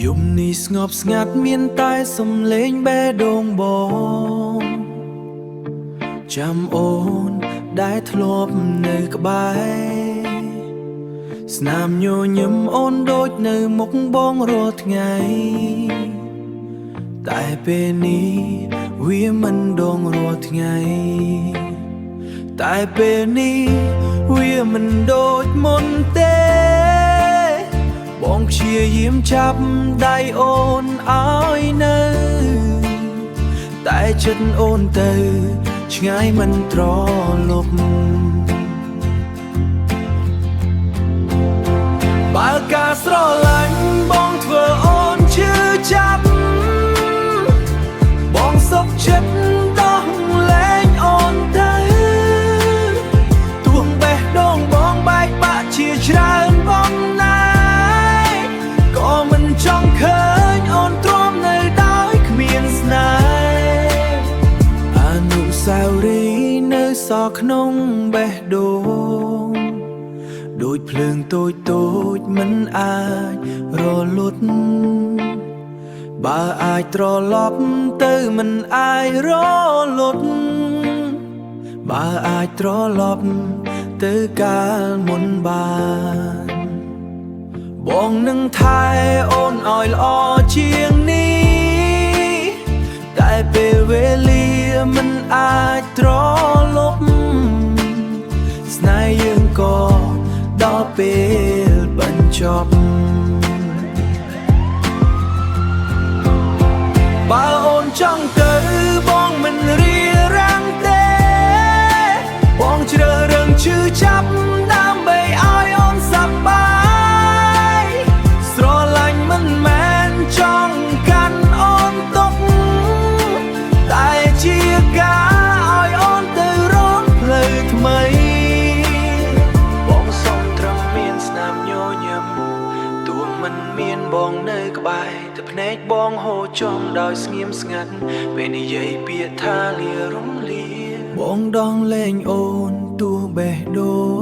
យំនេះស្ងប់ស្ងាត់មានតែសំឡេងបេះដូងបងចាំអូនដែលធ្លាប់នៅក្បែរស្នាមញញឹមអូនដូចនៅមុខបងរាល់ថ្ងៃតែពេលនេះវាមិនដងរាល់ថ្ងៃតែពេលនេះវាមិនដូចមុនទេបងព្យាយាមចាប់ដៃអូនឲ្យនៅតែចិត្តអូនទៅឆ្ងាយមិនត្រលប់បើការស្រឡាញ់បងធ្វើអូនឈឺចាប់បងសុខចិត្តដោះលែងអូនទៅទួងបេះដូងបងបែកបាក់ជាច្រើនបងណាយក៏មិនចង់ឃើញអូនទ្រាំនៅដោយគ្មានស្នេហ៍អនុស្សាវរីយ៍នៅសល់ក្នុងបេះដូងដូចភ្លើងតូចមិនអាចរលត់បើអាចត្រឡប់ទៅមិនអាចរលត់បើអាចត្រឡប់ទៅកាលមុនបានបងនឹងថែអូនឲ្យល្អជាងនេះតែពេលវេលាមិនអាចត្រឡប់ស្នេហ៍យើងក៏ដល់ពេលបញ្ចប់បើអូនចង់ទៅបងមិនរៀបរាំងទេបងជ្រើសរើសឈឺចាប់ដើម្បីឲ្យអូនសប្បាយស្រឡាញ់មិនមែនចង់កាន់អូនទុកតែជាការឲ្យអូនទៅរកផ្លូវថ្មីបងសុំត្រឹមមានស្នាមញញឹមទោះមិនមានបងនៅក្បែរតែភ្នែកបងហូរចំដោយស្ងៀមស្ងាត់ពេលនិយាយពាក្យថាលារំលាបងដងលែងអូនទោះបេះដូង